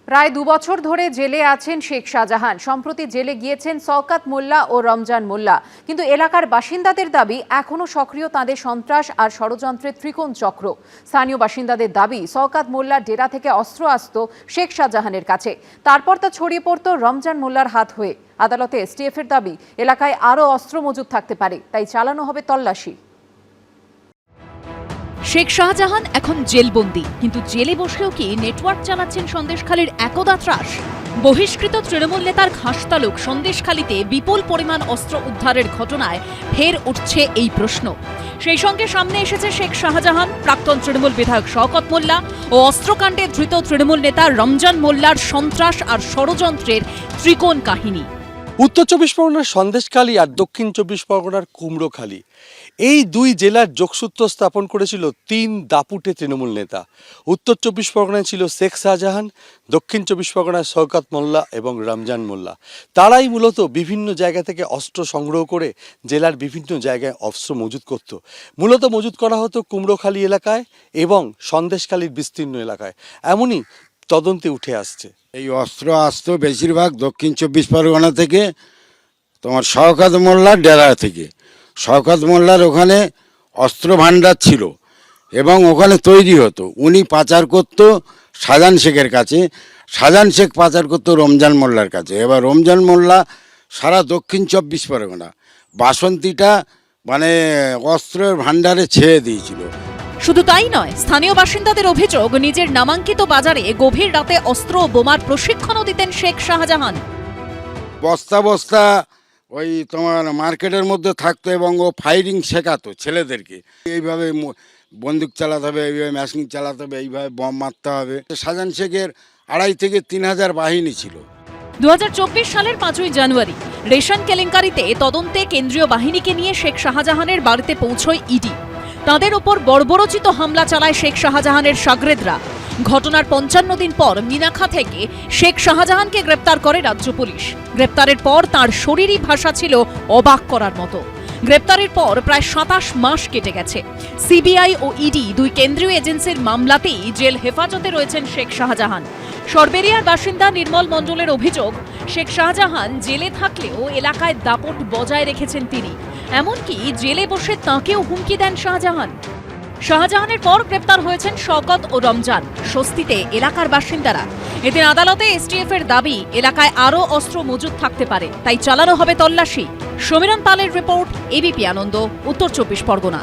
প্রায় 2 বছর ধরে জেলে আছেন শেখ শাহজাহান। সম্প্রতি জেলে গিয়েছেন শওকত মোল্লা ও রমজান মোল্লা। কিন্তু এলাকার বাসিন্দাদের দাবি এখনো সক্রিয় তাঁদের সন্ত্রাস আর ষড়যন্ত্রের ত্রিকোণ চক্র। স্থানীয় বাসিন্দাদের দাবি শওকত মোল্লার ডেরা থেকে অস্ত্র আসতো শেখ শাহজাহানের কাছে, তারপর তা ছড়িয়ে পড়তো রমজান মোল্লার হাত হয়ে। আদালতে এসটিএফ এর দাবি এলাকায় আরও অস্ত্র মজুদ থাকতে পারে, তাই চালানো হবে তল্লাশি। শেখ শাহজাহান এখন জেলবন্দি, কিন্তু জেলে বসেও কি নেটওয়ার্ক চালাচ্ছেন সন্দেশখালীর একদা ত্রাস? বহিষ্কৃত তৃণমূল নেতার খাসতালুক সন্দেশখালীতে বিপুল পরিমাণ অস্ত্র উদ্ধারের ঘটনায় ফের উঠছে এই প্রশ্ন। সেই সঙ্গে সামনে এসেছে শেখ শাহজাহান, প্রাক্তন তৃণমূল বিধায়ক শওকত মোল্লা ও অস্ত্রকাণ্ডে ধৃত তৃণমূল নেতা রমজান মোল্লার সন্ত্রাস আর ষড়যন্ত্রের ত্রিকোণ কাহিনী। উত্তর চব্বিশ পরগনার সন্দেশখালী আর দক্ষিণ চব্বিশ পরগনার কুমড়োখালী, এই দুই জেলার যোগসূত্র স্থাপন করেছিল 3 দাপুটে তৃণমূল নেতা। উত্তর চব্বিশ পরগনায় ছিল শেখ শাহজাহান, দক্ষিণ চব্বিশ পরগনায় শওকত মোল্লা এবং রমজান মোল্লা। তারাই মূলত বিভিন্ন জায়গা থেকে অস্ত্র সংগ্রহ করে জেলার বিভিন্ন জায়গায় অস্ত্র মজুত করত। মূলত মজুত করা হতো কুমড়োখালী এলাকায় এবং সন্দেশখালীর বিস্তীর্ণ এলাকায়, এমনই তদন্তে উঠে আসছে। এই অস্ত্র আসতো বেশিরভাগ দক্ষিণ চব্বিশ পরগনা থেকে, তোমার শওকত মোল্লার ডেরা থেকে। শওকত মোল্লার ওখানে অস্ত্র ভাণ্ডার ছিল এবং ওখানে তৈরি হতো। উনি পাচার করত শাহজাহান শেখের কাছে, শাহজাহান শেখ পাচার করতো রমজান মোল্লার কাছে। এবার রমজান মোল্লা সারা দক্ষিণ চব্বিশ পরগনা বাসন্তীটা মানে অস্ত্রের ভাণ্ডারে ছেয়ে দিয়েছিল। শুধু তাই নয়, স্থানীয় বাসিন্দাদের অভিযোগ নিজের নামাঙ্কিত বাজারে গভীর রাতে অস্ত্র ও বোমার প্রশিক্ষণও দিতেন শেখ শাহজাহান। বস্তা বস্তা ওই তোমার মার্কেটের মধ্যে থাকতো এবং ও ফায়ারিং শেখাতো ছেলেদেরকে, এইভাবে বন্দুক চালাতে হবে, এইভাবে মেশিন চালাতে হবে, এইভাবে বম মারতে হবে। শাহজাহান শেখের 2,500 থেকে 3,000 বাহিনী ছিল। 2024 সালের 5ই জানুয়ারি রেশন কেলেঙ্কারিতে তদন্তে কেন্দ্রীয় বাহিনীকে নিয়ে শেখ শাহজাহানের বাড়িতে পৌঁছয় ইডি। তাদের ওপর বর্বরোচিত হামলা চালায় শেখ শাহজাহানের শাগরেদরা। ঘটনার 55 দিন পর মিনাখা থেকে শেখ শাহজাহানকে গ্রেপ্তার করে রাজ্য পুলিশ। গ্রেপ্তারের পর তার শরীরী ভাষা ছিল অবাক করার মতো। গ্রেপ্তারের পর প্রায় 27 মাস কেটে গেছে। সিবিআই ও ইডি দুই কেন্দ্রীয় এজেন্সির মামলাতেই জেল হেফাজতে রয়েছেন শেখ শাহজাহান। সরবেরিয়ার বাসিন্দা নির্মল মণ্ডলের অভিযোগ, শেখ শাহজাহান জেলে থাকলেও এলাকায় দাপট বজায় রেখেছেন তিনি। এমনকি জেলে বসে তাঁকেও হুমকি দেন শাহজাহান। শাহজাহানের পর গ্রেপ্তার হয়েছেন শওকত ও রমজান। স্বস্তিতে এলাকার বাসিন্দারা। এদিন আদালতে এসটিএফ এর দাবি এলাকায় আরও অস্ত্র মজুদ থাকতে পারে, তাই চালানো হবে তল্লাশি। সমীরণ পালের রিপোর্ট, এবিপি আনন্দ, উত্তর চব্বিশ পরগনা।